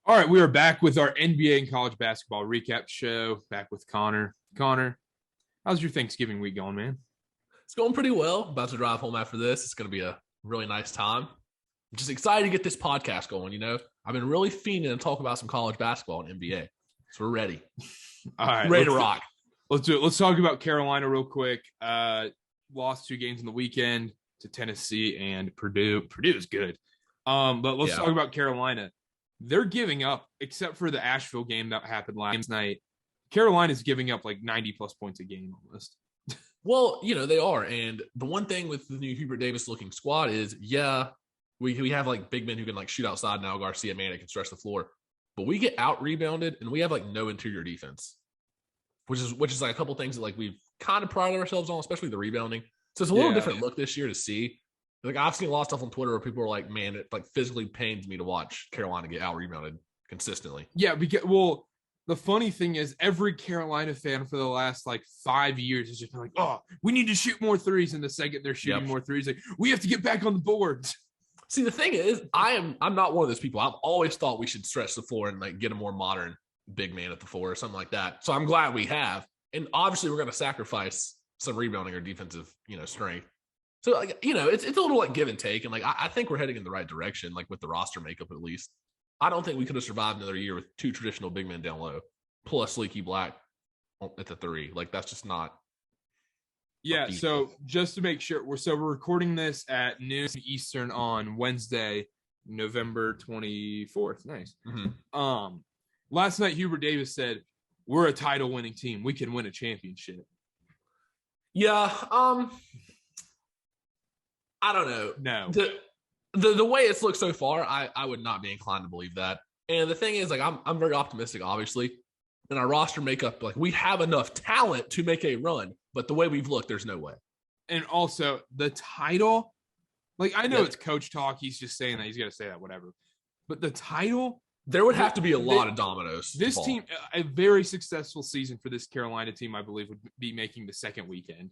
All right, we are back with our NBA and college basketball recap show. Back with Connor. Connor, how's your Thanksgiving week going, man? It's going pretty well. About to drive home after this. It's going to be a really nice time. I'm just excited to get this podcast going. I've been really fiending to talk about some college basketball and NBA. So we're ready. All right, ready to rock. Let's do it. Let's talk about Carolina real quick. Lost 2 games in the weekend to Tennessee and Purdue. Purdue is good. But let's talk about Carolina. They're giving up, except for the Asheville game that happened last night. Carolina's giving up like 90-plus points a game almost. Well, they are. And the one thing with the new Hubert Davis-looking squad is, we have like big men who can like shoot outside now. Garcia, Manic can stretch the floor. But we get out-rebounded, and we have like no interior defense, which is like a couple things that like we've kind of prided ourselves on, especially the rebounding. So it's a little different look this year to see. Like I've seen a lot of stuff on Twitter where people are like, "Man, it like physically pains me to watch Carolina get out rebounded consistently." Yeah, because the funny thing is, every Carolina fan for the last like 5 years has just been like, "Oh, we need to shoot more threes." And the second they're shooting more threes, like we have to get back on the boards. See, the thing is, I'm not one of those people. I've always thought we should stretch the floor and like get a more modern big man at the floor or something like that. So I'm glad we have, and obviously we're going to sacrifice some rebounding or defensive, strength. So, like, it's a little like give and take. And like, I think we're heading in the right direction, like with the roster makeup, at least. I don't think we could have survived another year with 2 traditional big men down low, plus Leaky Black at the 3. Like, that's just not. Yeah. So just to make sure we're recording this at noon Eastern on Wednesday, November 24th. Nice. Mm-hmm. Last night, Hubert Davis said, "We're a title winning team. We can win a championship." Yeah. I don't know. No. The way it's looked so far, I would not be inclined to believe that. And the thing is, like, I'm very optimistic, obviously. In our roster makeup, like, we have enough talent to make a run, but the way we've looked, there's no way. And also, the title, like, I know it's coach talk. He's just saying that. He's going to say that, whatever. But the title, there would have to be a lot of dominoes. This team, a very successful season for this Carolina team, I believe, would be making the second weekend.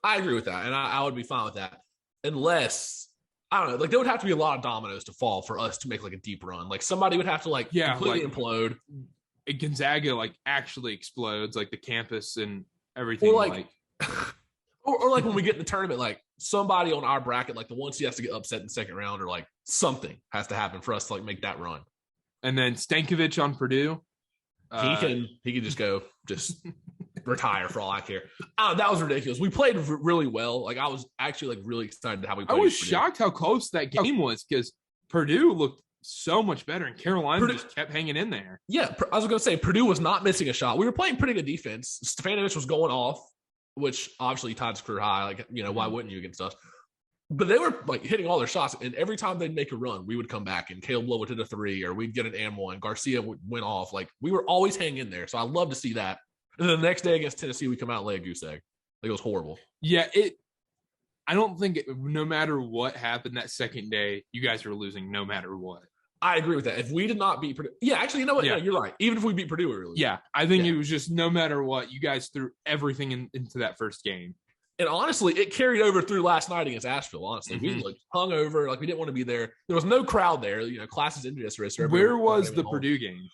I agree with that, and I would be fine with that. Unless, I don't know, like there would have to be a lot of dominoes to fall for us to make like a deep run. Like somebody would have to like completely implode. Gonzaga like actually explodes, like the campus and everything. Or like or like when we get in the tournament, like somebody on our bracket, like the one seed has to get upset in the second round, or like something has to happen for us to like make that run. And then Stankovic on Purdue. He can just go retire for all I care. That was ridiculous. We played really well. Like I was actually like really excited how we played. I was shocked how close that game was because Purdue looked so much better and Carolina just kept hanging in there. Yeah, I was going to say Purdue was not missing a shot. We were playing pretty good defense. Stefanovic was going off, which obviously tied his career high. Like, why wouldn't you against us? But they were like hitting all their shots, and every time they'd make a run, we would come back, and Caleb Lowe would hit a 3, or we'd get an and one. Garcia went off. Like we were always hanging in there. So I love to see that. And then the next day against Tennessee, we come out and lay a goose egg. Like it was horrible. Yeah, I don't think no matter what happened that second day, you guys were losing no matter what. I agree with that. If we did not beat Purdue, actually, you know what? Yeah, you're right. Even if we beat Purdue, we were losing. Yeah, I think it was just no matter what, you guys threw everything into that first game. And honestly, it carried over through last night against Asheville. Honestly, we looked hungover, like we didn't want to be there. There was no crowd there. Classes ended yesterday. So where was the Purdue game?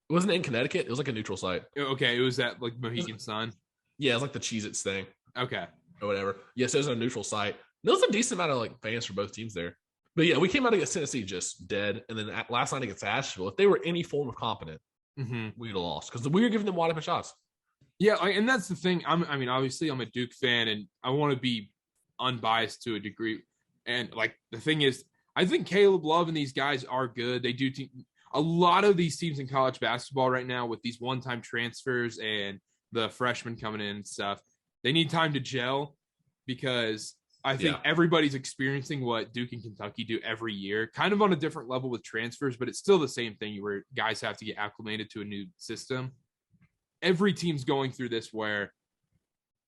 It wasn't in Connecticut. It was like a neutral site. Okay, it was at like Mohegan Sun. Yeah, it was like the Cheez-Its thing. Okay, or whatever. Yes, it was a neutral site. There was a decent amount of like fans for both teams there. But yeah, we came out against Tennessee just dead, and then last night against Asheville, if they were any form of competent, we'd have lost because we were giving them wide open shots. Yeah, and that's the thing. Obviously, I'm a Duke fan, and I want to be unbiased to a degree. And like the thing is, I think Caleb Love and these guys are good. They do a lot of these teams in college basketball right now with these one-time transfers and the freshmen coming in and stuff. They need time to gel because I think everybody's experiencing what Duke and Kentucky do every year, kind of on a different level with transfers, but it's still the same thing where guys have to get acclimated to a new system. Every team's going through this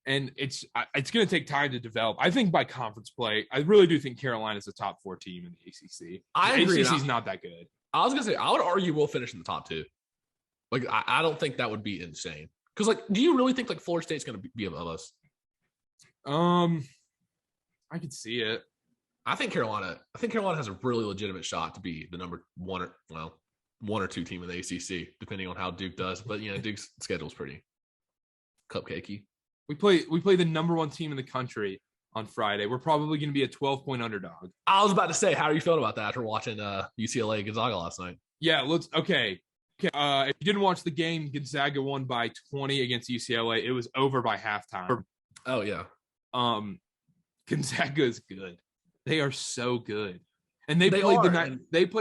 and it's going to take time to develop. I think by conference play, I really do think Carolina's a top 4 team in the ACC. I agree. ACC's not that good. I was going to say, I would argue we'll finish in the top 2. Like, I don't think that would be insane. Because, like, do you really think, like, Florida State's going to be above us? I could see it. I think Carolina has a really legitimate shot to be the number 1 or, well, 1 or 2 team in the ACC, depending on how Duke does. But Duke's schedule is pretty cupcakey. We play the number 1 team in the country on Friday. We're probably going to be a 12-point underdog. I was about to say, how are you feeling about that after watching UCLA Gonzaga last night? Yeah, okay. If you didn't watch the game, Gonzaga won by 20 against UCLA. It was over by halftime. Oh yeah. Gonzaga is good. They are so good. And they played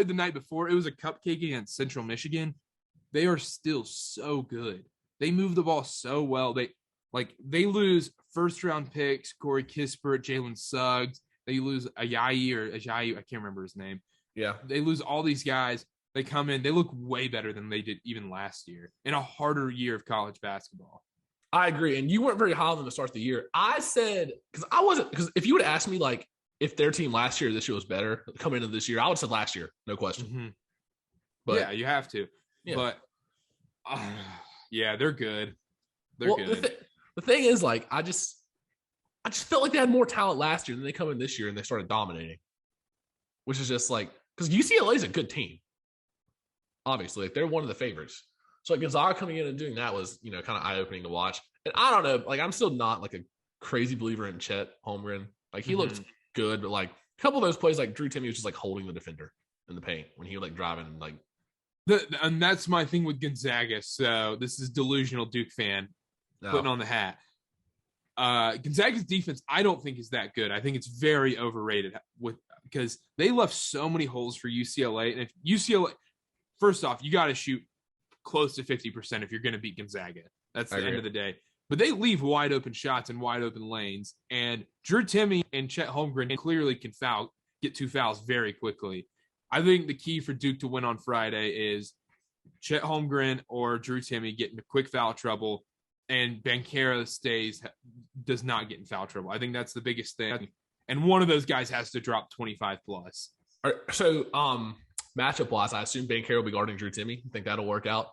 the night before. It was a cupcake against Central Michigan. They are still so good. They move the ball so well. They lose first-round picks, Corey Kispert, Jalen Suggs. They lose Ajayi, I can't remember his name. Yeah. They lose all these guys. They come in. They look way better than they did even last year in a harder year of college basketball. I agree. And you weren't very high on them to start the year. I said, because if you would ask me, like, if their team last year or this year was better coming into this year, I would have said last year, no question. Mm-hmm. But yeah, you have to. Yeah. But, yeah, they're good. They're good. The thing is, like, I just felt like they had more talent last year than they come in this year and they started dominating, which is just like, because UCLA is a good team. Obviously, like, they're one of the favorites. So like Gonzaga coming in and doing that was, kind of eye-opening to watch. And I don't know, like, I'm still not like a crazy believer in Chet Holmgren. Like, he looked good, but like a couple of those plays, like Drew Timme was just like holding the defender in the paint when he was like driving and like. And that's my thing with Gonzaga. So this is delusional Duke fan putting on the hat. Gonzaga's defense, I don't think is that good. I think it's very overrated because they left so many holes for UCLA. And if UCLA, first off, you got to shoot close to 50% if you're going to beat Gonzaga. That's the end of the day. But they leave wide open shots and wide open lanes. And Drew Timme and Chet Holmgren clearly can get 2 fouls very quickly. I think the key for Duke to win on Friday is Chet Holmgren or Drew Timme get into quick foul trouble, and Banchero does not get in foul trouble. I think that's the biggest thing. And one of those guys has to drop 25 plus. So, matchup wise, I assume Banchero will be guarding Drew Timme. You think that'll work out?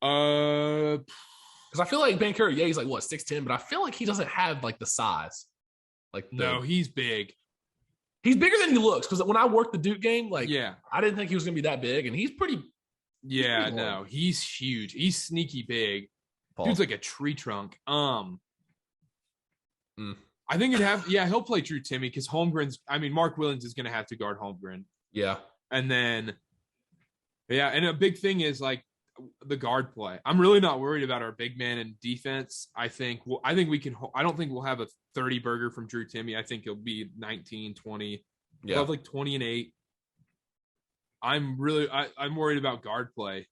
Because I feel like Banchero, he's like 6'10", but I feel like he doesn't have like the size. No, he's big. He's bigger than he looks. Because when I worked the Duke game, I didn't think he was gonna be that big, and he's pretty. Yeah, he's huge. He's sneaky big. Dude's like a tree trunk. I think he'll play Drew Timme because Mark Williams is gonna have to guard Holmgren. Yeah. And then, and a big thing is like the guard play. I'm really not worried about our big man in defense. I think we can. I don't think we'll have a 30 burger from Drew Timme. I think it'll be 19, 20. Yeah, we'll have like 20 and 8. I'm worried about guard play.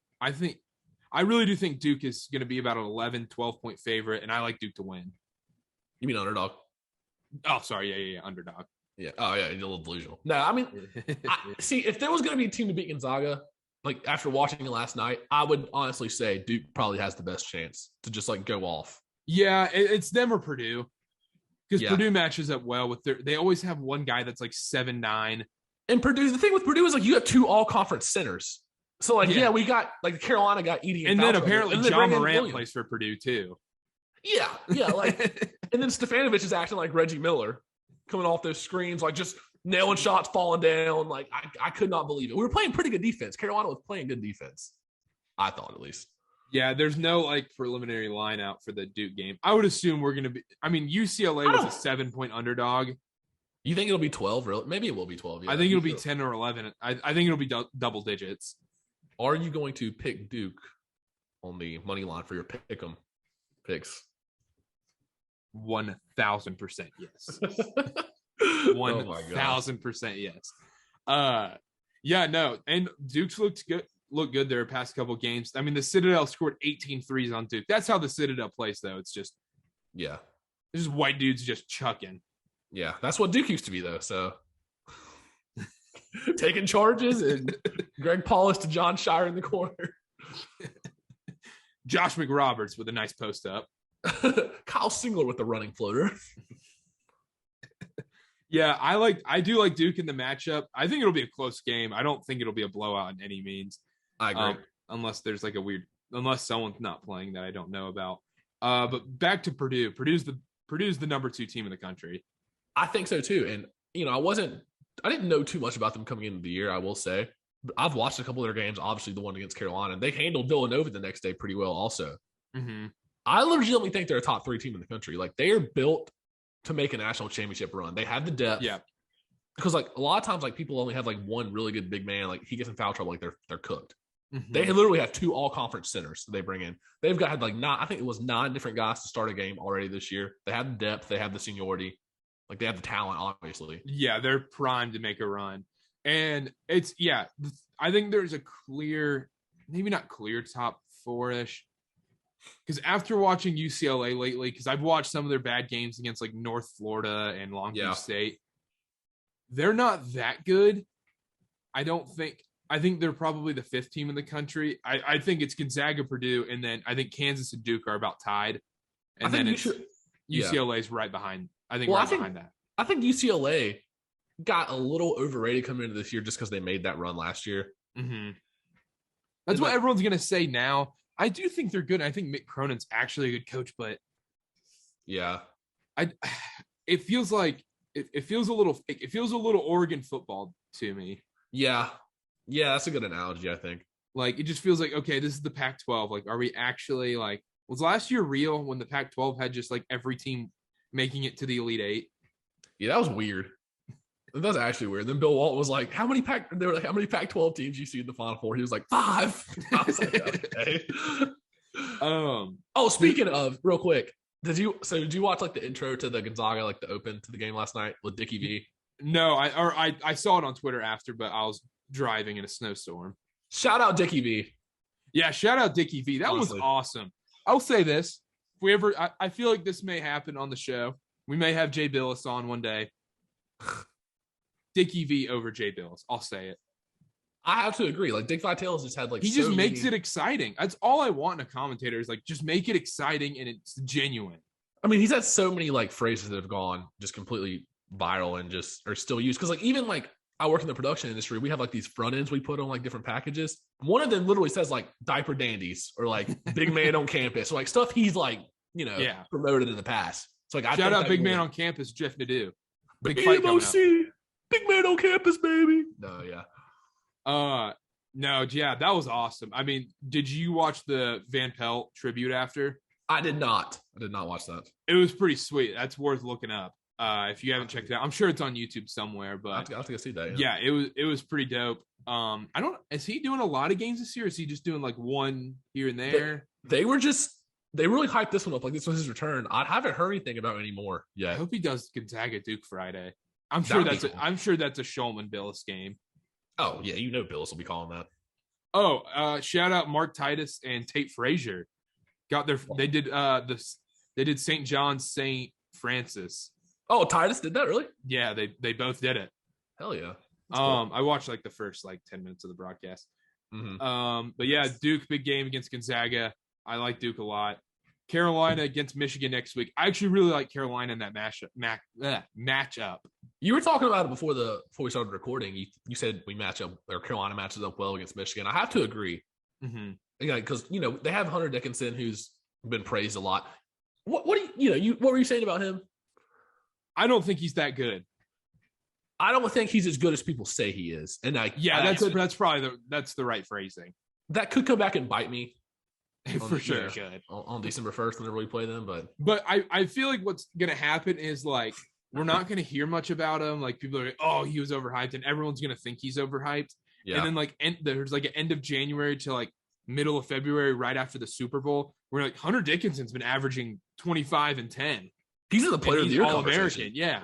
I really do think Duke is going to be about an 11, 12-point favorite, and I like Duke to win. You mean underdog? Oh, sorry. Yeah, underdog. Yeah. Oh, yeah. You're a little delusional. No, I mean, see, if there was going to be a team to beat Gonzaga, like after watching it last night, I would honestly say Duke probably has the best chance to just like go off. Yeah, it's them or Purdue. Because Purdue matches up well with they always have one guy that's like 7'9". And Purdue, the thing with Purdue is like you have 2 all-conference centers. So like, we got like the Carolina got Edie. And then apparently John Morant plays for Purdue too. Yeah. Like, and then Stefanovic is acting like Reggie Miller, coming off those screens, like just nailing shots, falling down. Like I could not believe it. We were playing pretty good defense. Carolina was playing good defense, I thought at least. Yeah, there's no like preliminary line out for the Duke game. I would assume we're going to be. I mean, UCLA was a 7-point underdog. You think it'll be 12? Really? Maybe it will be 12. Yeah, I think it'll be 10 or 11. I think it'll be double digits. Are you going to pick Duke on the money line for your pick'em picks? 1,000% yes. 1,000% yes. Yeah, no, and Duke's looked good their past couple games. I mean, the Citadel scored 18 threes on Duke. That's how the Citadel plays, though. It's just it's just white dudes just chucking. Yeah, that's what Duke used to be, though. So taking charges and Greg Paulus to John Shire in the corner. Josh McRoberts with a nice post up. Kyle Singler with the running floater. Yeah, I do like Duke in the matchup. I think it'll be a close game. I don't think it'll be a blowout in any means. I agree. Unless there's like unless someone's not playing that I don't know about. But back to Purdue. Purdue's the number 2 team in the country. I think so too. And I didn't know too much about them coming into the year, I will say. I've watched a couple of their games. Obviously, the one against Carolina, they handled Villanova the next day pretty well. Also, I legitimately think they're a top 3 team in the country. Like they are built to make a national championship run. They have the depth. Yeah. Because like a lot of times, like people only have like one really good big man. Like he gets in foul trouble, like they're cooked. They literally have 2 all-conference centers that they bring in. They've got like I think it was 9 different guys to start a game already this year. They have the depth, they have the seniority, like they have the talent, obviously. Yeah, they're primed to make a run. And it's I think there's a clear, maybe not clear top 4-ish. Because after watching UCLA lately, because I've watched some of their bad games against like North Florida and Long Beach State, they're not that good. I think they're probably the 5th team in the country. I think it's Gonzaga, Purdue, and then I think Kansas and Duke are about tied. And then UCLA is right behind. Behind that. I think UCLA got a little overrated coming into this year just because they made that run last year. That's what everyone's going to say now. I do think they're good. I think Mick Cronin's actually a good coach, but it feels like it feels a little fake. It feels a little Oregon football to me. Yeah, that's a good analogy, I think. Like, it just feels like, okay, this is the Pac-12. Like, are we actually, like, was last year real when the Pac-12 had just, like, every team making it to the Elite Eight? Yeah, that was weird. That was actually weird. Then Bill Walton was like, how many Pac-12 teams you see in the Final Four? He was like, 5. I was like, okay. Speaking of, real quick, did you watch, like, the intro to the Gonzaga, like, the open to the game last night with Dickie V? No, I saw it on Twitter after, but I was driving in a snowstorm. Shout out Dickie V. Yeah, shout out Dickie V. That was awesome. I'll say this. If we ever I feel like this may happen on the show. We may have Jay Billis on one day. Dickie V over Jay Billis. I'll say it. I have to agree. Like Dick Vitale's just had like he just makes it exciting. That's all I want in a commentator is like just make it exciting and it's genuine. I mean, he's had so many like phrases that have gone just completely viral and just are still used. Because like even like I work in the production industry, we have like these front ends we put on like different packages. One of them literally says like diaper dandies or like big man on campus or like stuff he's like, promoted in the past. So like shout out big man on campus, Jeff Nadeau. Big fight coming up. Big man on campus, baby. No, that was awesome. I mean, did you watch the Van Pelt tribute after? I did not watch that. It was pretty sweet. That's worth looking up. If you haven't checked it out, I'm sure it's on YouTube somewhere, but I have to go see that. Yeah, it was pretty dope. Is he doing a lot of games this year? Or is he just doing like one here and there? They really hyped this one up. Like this was his return. I haven't heard anything about it anymor yet. I hope he does Gonzaga Duke Friday. I'm sure that's a Shulman Billis game. Oh yeah, Billis will be calling that. Oh, shout out Mark Titus and Tate Frazier. They did St. John's St. Francis. Oh, Titus did that really? Yeah, they both did it. Hell yeah. Cool. I watched like the first like 10 minutes of the broadcast. But yeah, Duke big game against Gonzaga. I like Duke a lot. Carolina against Michigan next week. I actually really like Carolina in that matchup. You were talking about it before we started recording. You said Carolina matches up well against Michigan. I have to agree. Because they have Hunter Dickinson, who's been praised a lot. What were you saying about him? I don't think he's that good. I don't think he's as good as people say he is. And that's probably the right phrasing. That could come back and bite me. For sure it could. On December 1st whenever we play them. But I feel like what's gonna happen is like we're not gonna hear much about him. Like people are like, oh, he was overhyped, and everyone's gonna think he's overhyped. Yeah. And then like there's like an end of January to like middle of February, right after the Super Bowl, where like Hunter Dickinson's been averaging 25 and 10. He's in the player of the year All-American, yeah.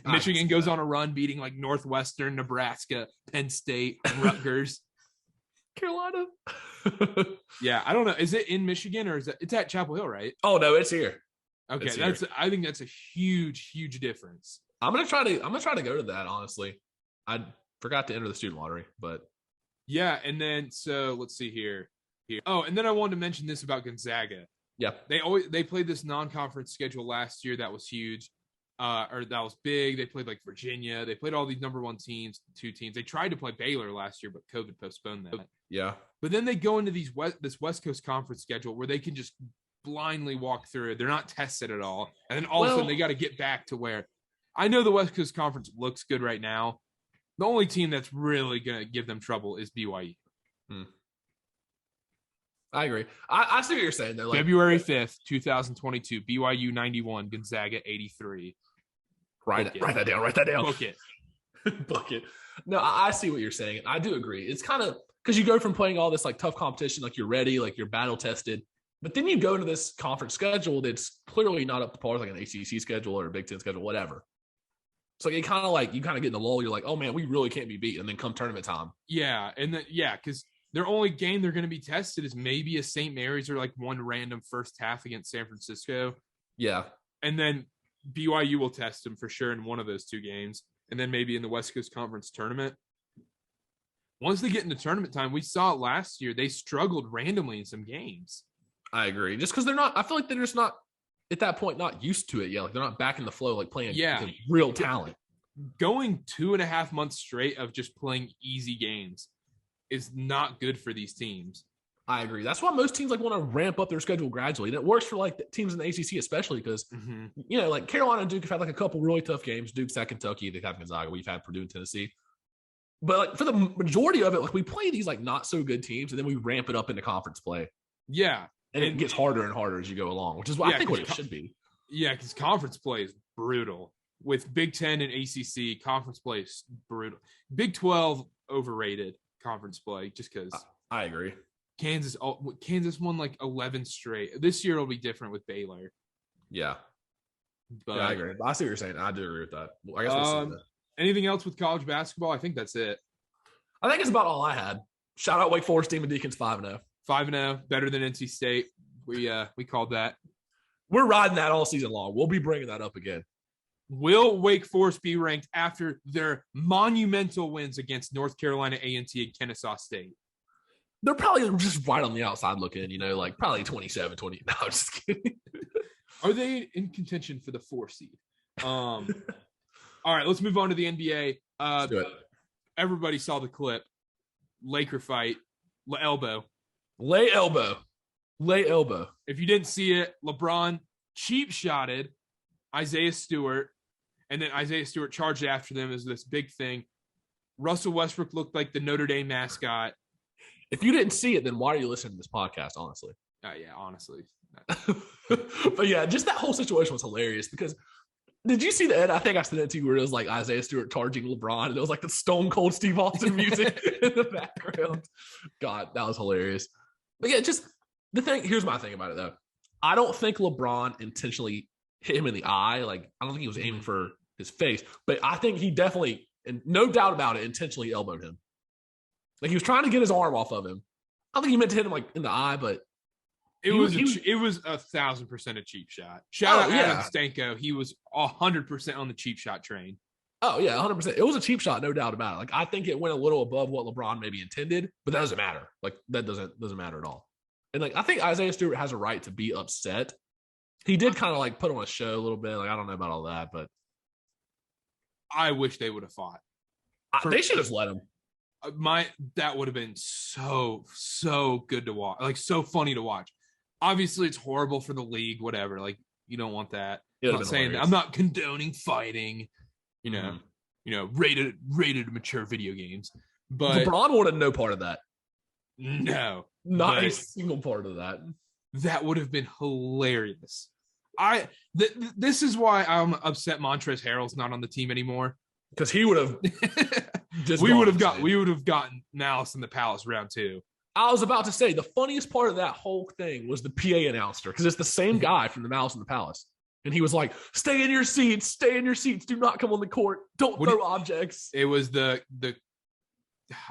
Michigan goes on a run beating like Northwestern, Nebraska, Penn State, Rutgers. Carolina. Yeah, I don't know. Is it in Michigan or it's at Chapel Hill, right? Oh no, it's here. Okay, I think that's a huge difference. I'm gonna try to go to that, honestly. I forgot to enter the student lottery, but yeah, and then so let's see here. Oh, and then I wanted to mention this about Gonzaga. Yeah. They played this non-conference schedule last year that was huge. Or that was big. They played like Virginia. They played all these number 1 teams, 2 teams. They tried to play Baylor last year, but COVID postponed that. Yeah. But then they go into this West Coast Conference schedule where they can just blindly walk through it. They're not tested at all. And then all of a sudden they got to get back to where I know the West Coast Conference looks good right now, The only team that's really going to give them trouble is BYU. I agree. I see what you're saying, though. Like, February 5th, 2022, BYU 91, Gonzaga 83. Write that down. Book it. Book it. No, I see what you're saying. I do agree. It's kind of because you go from playing all this like tough competition, like you're ready, like you're battle tested, but then you go into this conference schedule that's clearly not up to par, like an ACC schedule or a Big Ten schedule, whatever. So you kind of get in the lull. You're like, oh man, we really can't be beat. And then come tournament time. Yeah. Because their only game they're going to be tested is maybe a St. Mary's or like one random first half against San Francisco. Yeah. And then BYU will test them for sure in one of those two games. And then maybe in the West Coast Conference tournament. Once they get into tournament time, we saw it last year. They struggled randomly in some games. I agree. Just because I feel like they're just not, at that point, not used to it yet. Like they're not back in the flow, like playing real talent. Going 2.5 months straight of just playing easy games is not good for these teams. I agree. That's why most teams like want to ramp up their schedule gradually. And it works for like the teams in the ACC, especially because, like Carolina and Duke have had like a couple really tough games. Duke's at Kentucky. They've had Gonzaga. We've had Purdue and Tennessee. But like for the majority of it, like we play these like not so good teams and then we ramp it up into conference play. Yeah. And it gets harder and harder as you go along, which is what I think what it should be. Yeah, because conference play is brutal. With Big Ten and ACC, conference play is brutal. Big 12, overrated conference play just because. I agree. Kansas won like 11 straight. This year it'll be different with Baylor. Yeah. But, I agree. I see what you're saying. I do agree with that. I guess we'll see that. Anything else with college basketball? I think that's it. I think it's about all I had. Shout out Wake Forest Demon Deacons 5-0. 5-0, better than NC State. We called that. We're riding that all season long. We'll be bringing that up again. Will Wake Forest be ranked after their monumental wins against North Carolina A&T and Kennesaw State? They're probably just right on the outside looking, like probably 27, 20. No, I'm just kidding. Are they in contention for the 4 seed? All right, let's move on to the NBA. Let's do it. Everybody saw the clip. Laker fight. Elbow. Lay elbow. If you didn't see it, LeBron cheap shotted Isaiah Stewart, and then Isaiah Stewart charged after them as this big thing. Russell Westbrook looked like the Notre Dame mascot. If you didn't see it, then why are you listening to this podcast, honestly? Yeah, honestly. But yeah, just that whole situation was hilarious because did you see the Ed? I think I sent it to you where it was like Isaiah Stewart charging LeBron and it was like the Stone Cold Steve Austin music in the background. God, that was hilarious. But yeah, just the thing, here's my thing about it though. I don't think LeBron intentionally hit him in the eye. Like, I don't think he was aiming for his face, but I think he definitely, and no doubt about it, intentionally elbowed him. Like he was trying to get his arm off of him. I don't think he meant to hit him like in the eye, but it was 1,000% a cheap shot. Shout out Adam Stanko. He was 100% on the cheap shot train. Oh yeah, 100%. It was a cheap shot, no doubt about it. Like I think it went a little above what LeBron maybe intended, but that doesn't matter. Like that doesn't matter at all. And like I think Isaiah Stewart has a right to be upset. He did kind of like put on a show a little bit. Like I don't know about all that, but I wish they would have fought. They should have let him. That would have been so good to watch. Like so funny to watch. Obviously, it's horrible for the league. Whatever. Like you don't want that. I'm not saying that. I'm not condoning fighting. Rated mature video games. But LeBron wanted no part of that. No, not a single part of that. That would have been hilarious. This is why I'm upset Montrezl Harrell's not on the team anymore. Because he would have we would have gotten Malice in the Palace round 2. I was about to say the funniest part of that whole thing was the PA announcer, because it's the same guy from the Malice in the Palace. And he was like, stay in your seats, do not come on the court, don't throw objects. It was the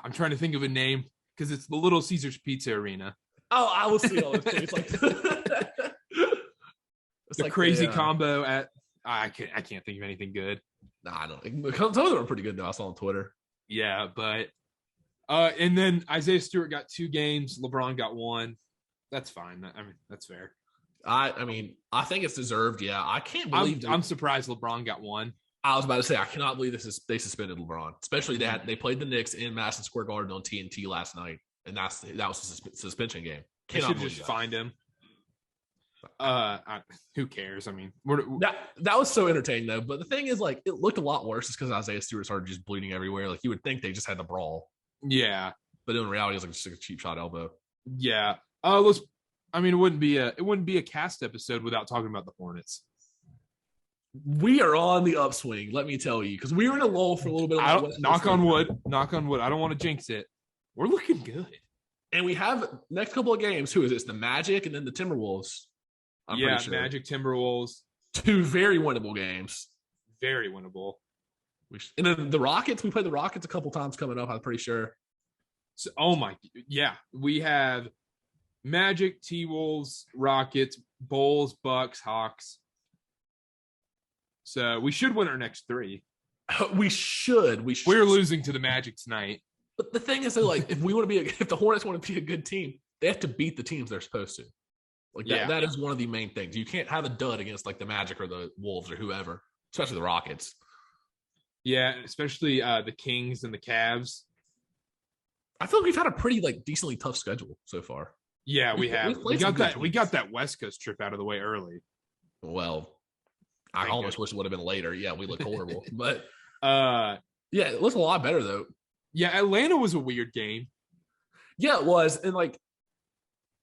I'm trying to think of a name because it's the Little Caesars Pizza Arena. Oh, I will see all those things. Like the crazy combo at I can't think of anything good. Nah, I don't. Some of them are pretty good though. I saw on Twitter. Yeah, but and then Isaiah Stewart got 2 games. LeBron got 1. That's fine. I mean, that's fair. I mean, I think it's deserved. Yeah, I can't believe. I'm surprised LeBron got 1. I was about to say I cannot believe they suspended LeBron. Especially they played the Knicks in Madison Square Garden on TNT last night, and that was a suspension game. They should just find him. Who cares? I mean, that was so entertaining though. But the thing is, like, it looked a lot worse just because Isaiah Stewart started just bleeding everywhere. Like, you would think they just had the brawl. Yeah, but in reality, it was like just a cheap shot elbow. Yeah. It wouldn't be a cast episode without talking about the Hornets. We are on the upswing, let me tell you, because we were in a lull for a little bit. Knock on wood. Knock on wood. I don't want to jinx it. We're looking good. And we have next couple of games. Who is this? The Magic and then the Timberwolves. I'm pretty sure. Magic, Timberwolves. 2 very winnable games. Very winnable. And then the Rockets. We played the Rockets a couple times coming up, I'm pretty sure. So, we have Magic, T-Wolves, Rockets, Bulls, Bucks, Hawks. So we should win our next 3. We should. We're losing to the Magic tonight. But the thing is, like, if the Hornets want to be a good team, they have to beat the teams they're supposed to. Like that is one of the main things. You can't have a dud against like the Magic or the Wolves or whoever, especially the Rockets. Yeah, especially the Kings and the Cavs. I feel like we've had a pretty like decently tough schedule so far. Yeah, we have. We got that West Coast trip out of the way early. Well, I almost wish it would have been later. Yeah, we look horrible. But yeah, it looks a lot better though. Yeah, Atlanta was a weird game. Yeah, it was. And like,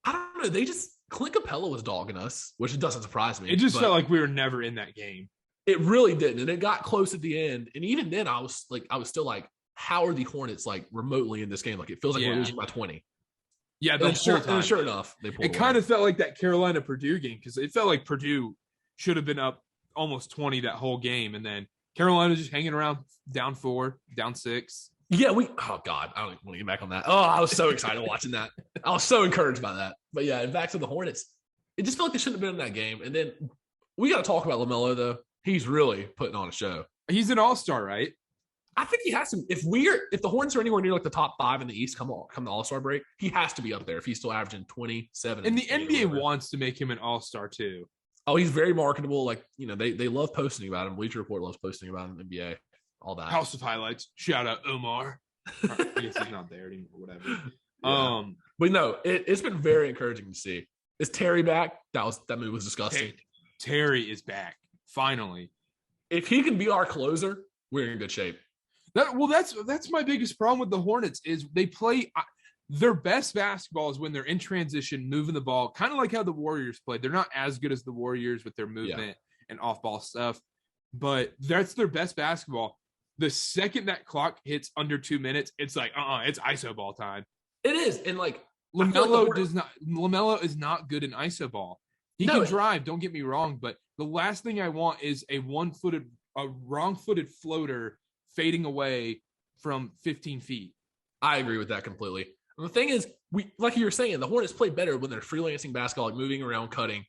I don't know, Clint Capella was dogging us, which doesn't surprise me. It just felt like we were never in that game. It really didn't. And it got close at the end. And even then I was still like, how are the Hornets like remotely in this game? Like, it feels like we're losing by 20. Yeah, and sure enough, they pulled it kind of felt like that Carolina Purdue game, because it felt like Purdue should have been up almost 20 that whole game, and then Carolina just hanging around, down 4, down 6. Yeah, oh God, I don't even want to get back on that. Oh, I was so excited watching that. I was so encouraged by that. But yeah, and back to the Hornets, it just felt like they shouldn't have been in that game. And then we got to talk about LaMelo though. He's really putting on a show. He's an all-star, right? I think he has to. If the Hornets are anywhere near like the top 5 in the East, come the All-Star break, he has to be up there if he's still averaging 27. And the NBA wants to make him an all-star too. Oh, he's very marketable. Like, they love posting about him. Bleacher Report loves posting about him in the NBA. All that. House of Highlights. Shout out Omar. I guess he's not there anymore. Whatever. Yeah. But no, it's been very encouraging to see. Is Terry back? That move was disgusting. Terry is back finally. If he can be our closer, we're in good shape. That's my biggest problem with the Hornets is they play their best basketball is when they're in transition, moving the ball, kind of like how the Warriors played. They're not as good as the Warriors with their movement and off-ball stuff, but that's their best basketball. The second that clock hits under 2 minutes, it's like, it's ISO ball time. It is. And like LaMelo is not good in ISO ball. He can drive, don't get me wrong, but the last thing I want is a wrong-footed floater fading away from 15 feet. I agree with that completely. And the thing is, like you were saying, the Hornets play better when they're freelancing basketball, like moving around, cutting.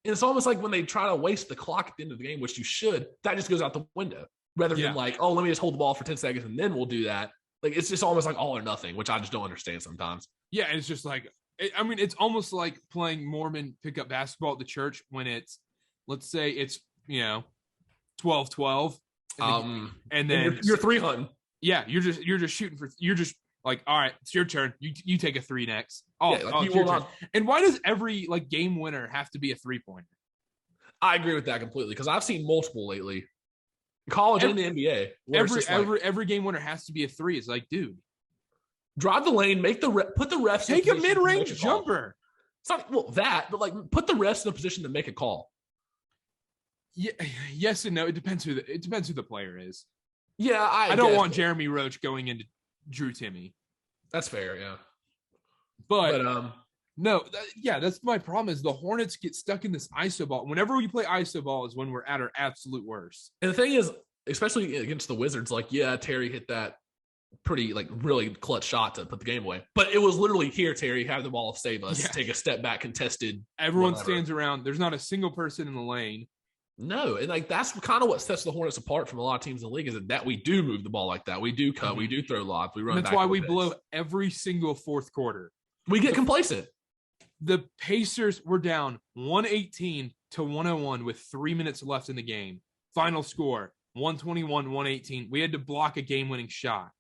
And it's almost like when they try to waste the clock at the end of the game, which you should, that just goes out the window. Rather than like, let me just hold the ball for 10 seconds and then we'll do that. Like, it's just almost like all or nothing, which I just don't understand sometimes. Yeah, and it's just like, it's almost like playing Mormon pickup basketball at the church when it's, let's say it's, 12-12. And then you're 300. Yeah, you're just shooting you're just like, all right, it's your turn. You take a 3 next. It's your turn. And why does every like game winner have to be a 3-pointer? I agree with that completely because I've seen multiple lately, college and the NBA. Every game winner has to be a 3. It's like, dude, drive the lane, put the refs. Take a mid-range jumper. It's not but like put the refs in a position to make a call. Yeah, yes and no. It depends who the player is. Yeah, I don't want Jeremy Roach going into Drew Timme. That's fair, yeah. But no, that's my problem. Is the Hornets get stuck in this ISO ball. Whenever we play ISO ball, is when we're at our absolute worst. And the thing is, especially against the Wizards, like Terry hit that pretty like really clutch shot to put the game away. But it was literally here, Terry, have the ball, save us, take a step back, contested. Everyone stands around. There's not a single person in the lane. No, and like that's kind of what sets the Hornets apart from a lot of teams in the league is that we do move the ball like that. We do cut, we do throw lobs, we run. That's why we blow every single fourth quarter. We get complacent. The Pacers were down 118 to 101 with 3 minutes left in the game. Final score 121-118. We had to block a game-winning shot.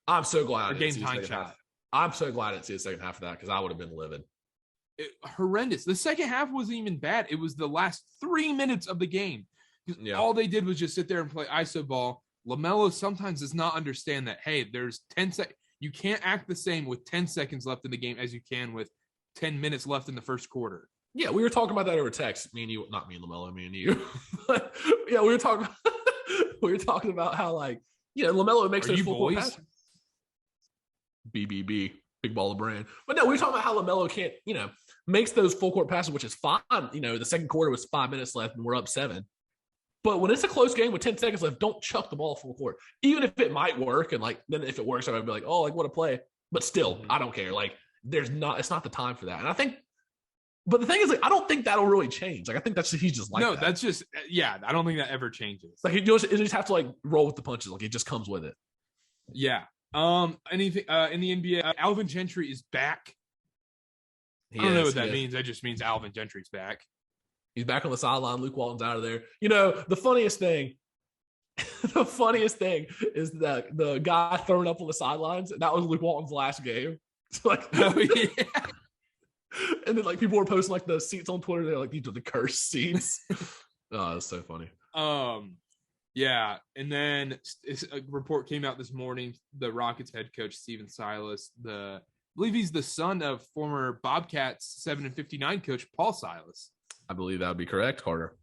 I'm so glad. Game time shot. I'm so glad I didn't see the second half of that because I would have been livid. horrendous. The second half wasn't even bad. It was the last 3 minutes of the game. Yeah. All they did was just sit there and play iso ball. LaMelo sometimes does not understand that, hey, there's 10 seconds. You can't act the same with 10 seconds left in the game as you can with 10 minutes left in the first quarter. Yeah, we were talking about that over text. Me and you, not me and LaMelo, me and you. But yeah, we were talking about how, like, LaMelo makes those full court passes. BBB, big ball of brand. But no, we were talking about how LaMelo can't, makes those full court passes, which is fine. The second quarter was 5 minutes left and we're up 7. But when it's a close game with 10 seconds left, don't chuck the ball full court. Even if it might work, and then if it works, I would be like, oh, like what a play. But still, I don't care. Like, it's not the time for that. And I think, but the thing is, like, I don't think that'll really change. Like, I think he's just like that. That's just, I don't think that ever changes. Like, you just have to like roll with the punches. Like, it just comes with it. Yeah. Anything in the NBA, Alvin Gentry is back. I don't know what that means. That just means Alvin Gentry's back. He's back on the sideline. Luke Walton's out of there. The funniest thing is that the guy throwing up on the sidelines, that was Luke Walton's last game. So, like, oh, yeah. And then, like, people were posting, like, the seats on Twitter. They're like, these are the cursed seats. Oh, that's so funny. Yeah. And then a report came out this morning. The Rockets head coach, Steven Silas, I believe he's the son of former Bobcats 7-59 coach, Paul Silas. I believe that would be correct, Carter.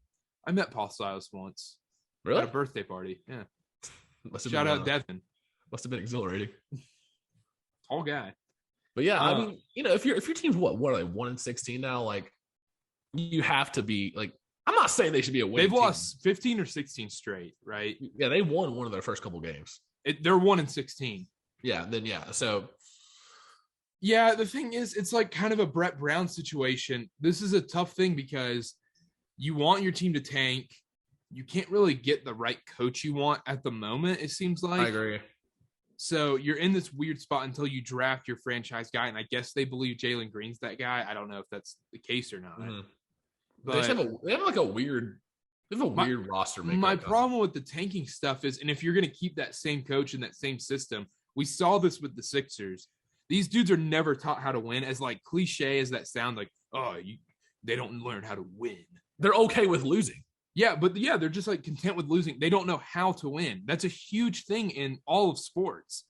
I met Paul Silas once. Really? At a birthday party. Yeah. Shout out Devin. Must have been exhilarating. Tall guy. But yeah, I mean, if your team's what are they, 1-16 now? Like, you have to be like. I'm not saying they should be a win. They've lost 15 or 16 straight, right? Yeah, they won one of their first couple games. They're 1-16. Yeah. Then so. Yeah, the thing is, it's like kind of a Brett Brown situation. This is a tough thing because you want your team to tank. You can't really get the right coach you want at the moment, it seems like. I agree. So you're in this weird spot until you draft your franchise guy, and I guess they believe Jalen Green's that guy. I don't know if that's the case or not. Mm-hmm. But they have a weird roster makeup. My problem with the tanking stuff is, and if you're going to keep that same coach and that same system, we saw this with the Sixers. These dudes are never taught how to win. As like cliche as that sound, like, they don't learn how to win. They're okay with losing. Yeah, but they're just like content with losing. They don't know how to win. That's a huge thing in all of sports.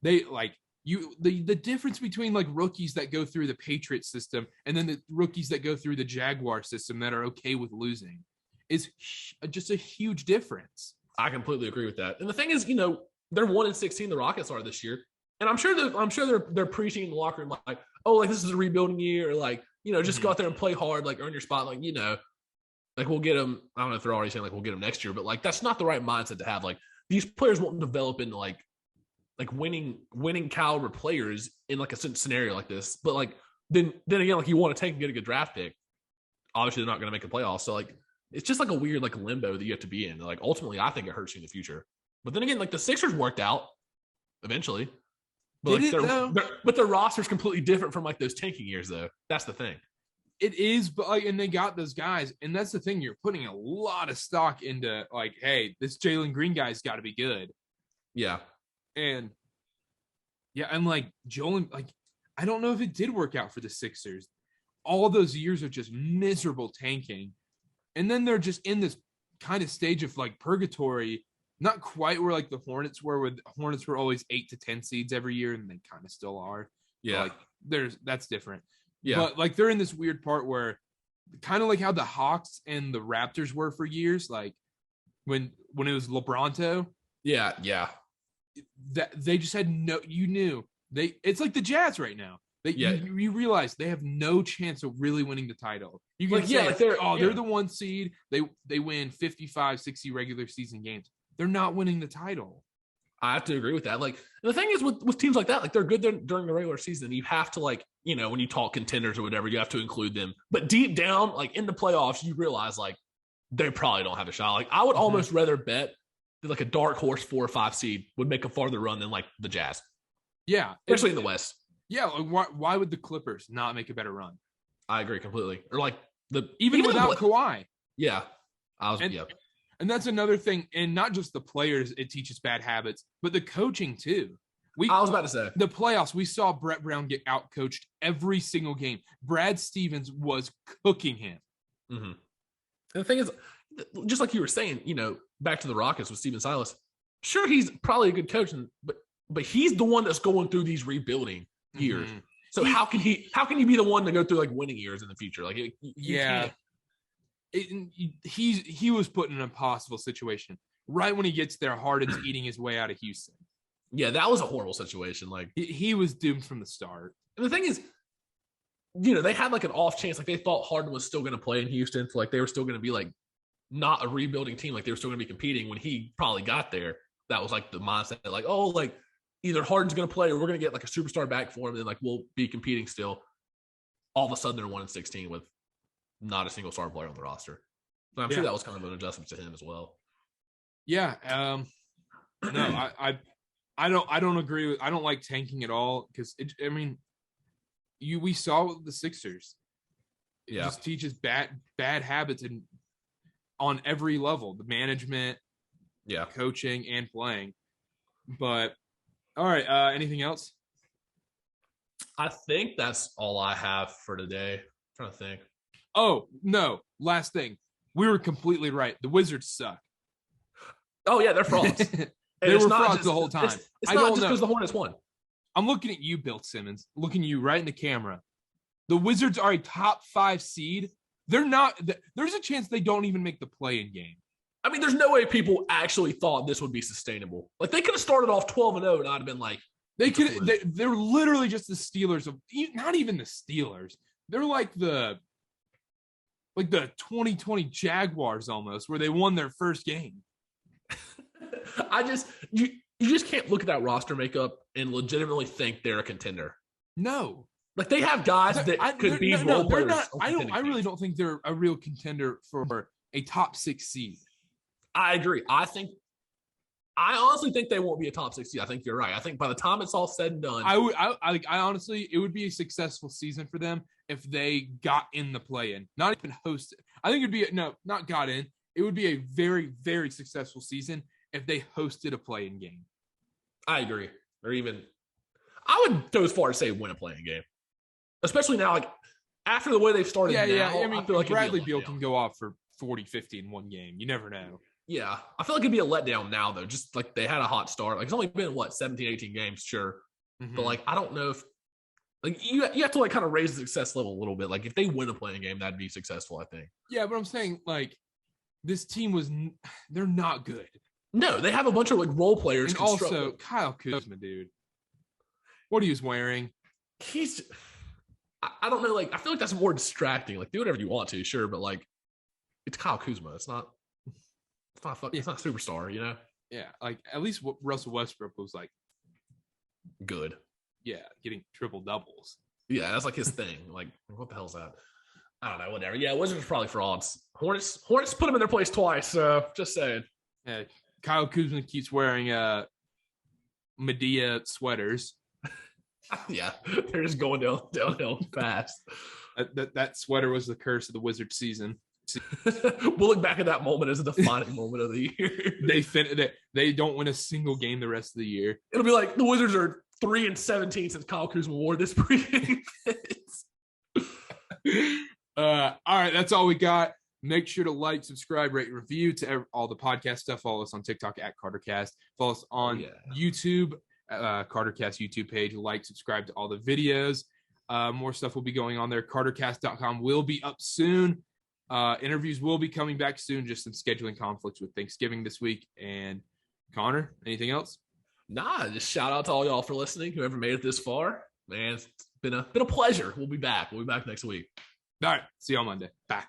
They like the difference between like rookies that go through the Patriot system and then the rookies that go through the Jaguar system that are okay with losing is just a huge difference. I completely agree with that. And the thing is, they're 1-16. The Rockets are this year. And I'm sure they're preaching in the locker room like, oh, like this is a rebuilding year, or like, just go out there and play hard, like earn your spot, like, like we'll get them. I don't know if they're already saying like we'll get them next year, but like that's not the right mindset to have. Like these players won't develop into like winning caliber players in like a scenario like this. But like then again, like you want to take and get a good draft pick. Obviously, they're not going to make a playoff, so like it's just like a weird like limbo that you have to be in. Like ultimately, I think it hurts you in the future. But then again, like the Sixers worked out eventually. But their roster's completely different from like those tanking years, though. That's the thing. It is, but like, and they got those guys, and that's the thing. You're putting a lot of stock into like, hey, this Jalen Green guy's got to be good. Yeah, and like Joel, like I don't know if it did work out for the Sixers. All those years of just miserable tanking, and then they're just in this kind of stage of like purgatory. Not quite where like the Hornets were, where the Hornets were always 8 to 10 seeds every year, and they kind of still are. Yeah, like that's different. Yeah, but like they're in this weird part where, kind of like how the Hawks and the Raptors were for years, like when it was LeBronto. Yeah. That they just had no. You knew it's like the Jazz right now. You realize they have no chance of really winning the title. You can say, they're the 1 seed. They win 55, 60 regular season games. They're not winning the title. I have to agree with that. Like the thing is with teams like that, like they're good during the regular season. You have to like, when you talk contenders or whatever, you have to include them. But deep down, like in the playoffs, you realize like they probably don't have a shot. Like I would almost rather bet that like a dark horse 4 or 5 seed would make a farther run than like the Jazz. Yeah. Especially in the West. Yeah. Like why would the Clippers not make a better run? I agree completely. Or like even without Kawhi. Yeah. And that's another thing, and not just the players, it teaches bad habits, but the coaching too. I was about to say the playoffs. We saw Brett Brown get outcoached every single game. Brad Stevens was cooking him. Mm-hmm. And the thing is, just like you were saying, back to the Rockets with Steven Silas. Sure, he's probably a good coach, but he's the one that's going through these rebuilding years. Mm-hmm. So how can he be the one to go through like winning years in the future? Like, he was put in an impossible situation right when he gets there. Harden's eating his way out of Houston. Yeah, that was a horrible situation. Like he was doomed from the start. And the thing is, they had like an off chance. Like they thought Harden was still going to play in Houston. So like they were still going to be like not a rebuilding team. Like they were still going to be competing when he probably got there. That was like the mindset. Like, oh, like either Harden's going to play or we're going to get like a superstar back for him. And then like we'll be competing still. All of a sudden they're 1-16 with not a single star player on the roster. So I'm sure that was kind of an adjustment to him as well. Yeah. No, I don't agree with. I don't like tanking at all because we saw the Sixers. It just teaches bad habits on every level, the management, coaching and playing. But all right, anything else? I think that's all I have for today. I'm trying to think. Oh no! Last thing, we were completely right. The Wizards suck. Oh yeah, they're frauds. They were frauds the whole time. It's not just because the Hornets won. I'm looking at you, Bill Simmons. Looking at you right in the camera. The Wizards are a top 5 seed. They're not. There's a chance they don't even make the play-in game. I mean, there's no way people actually thought this would be sustainable. Like they could have started off 12-0, and I'd have been like, they're literally just the Steelers of. Not even the Steelers. They're like the 2020 Jaguars almost, where they won their first game. You just can't look at that roster makeup and legitimately think they're a contender. No. Like they have guys that could be role players. I really don't think they're a real contender for a top 6 seed. I agree. I honestly think they won't be a top 6 seed. I think you're right. I think by the time it's all said and done, I honestly, it would be a successful season for them if they got in the play-in, not even hosted. I think it'd be not got in. It would be a very, very successful season if they hosted a play-in game. I agree. Or even, I would go as far as say win a play-in game. Especially now, like, after the way they've started now. I mean, I feel like Bradley Beal can go off for 40, 50 in one game. You never know. Yeah. I feel like it'd be a letdown now, though. Just, like, they had a hot start. Like, it's only been, 17, 18 games, sure. Mm-hmm. But, like, I don't know if, like, you have to, like, kind of raise the success level a little bit. Like, if they win a play-in game, that'd be successful, I think. Yeah, but I'm saying, like, this team they're not good. No, they have a bunch of, like, role players. And also, Kyle Kuzma, dude. What he was wearing. I don't know, like, I feel like that's more distracting. Like, do whatever you want to, sure, but, like, it's Kyle Kuzma. It's not a superstar, you know? Yeah, like, at least Russell Westbrook was, like, good. Yeah, getting triple doubles. Yeah, that's, like, his thing. Like, what the hell's that? I don't know, whatever. Yeah, Wizards are probably frauds. Hornets put them in their place twice, so just saying. Yeah, Kyle Kuzma keeps wearing Medea sweaters. Yeah, they're just going downhill fast. That sweater was the curse of the Wizard season. We'll look back at that moment as a defining moment of the year. They don't win a single game the rest of the year. It'll be like the Wizards are 3-17 since Kyle Kuzma wore this pregame. All right, that's all we got. Make sure to like, subscribe, rate, and review to all the podcast stuff. Follow us on TikTok at CarterCast. Follow us on YouTube, CarterCast YouTube page. Like, subscribe to all the videos. More stuff will be going on there. CarterCast.com will be up soon. Interviews will be coming back soon. Just some scheduling conflicts with Thanksgiving this week. And Connor, anything else? Nah, just shout out to all y'all for listening. Whoever made it this far, man, it's been a pleasure. We'll be back. We'll be back next week. All right. See you on Monday. Bye.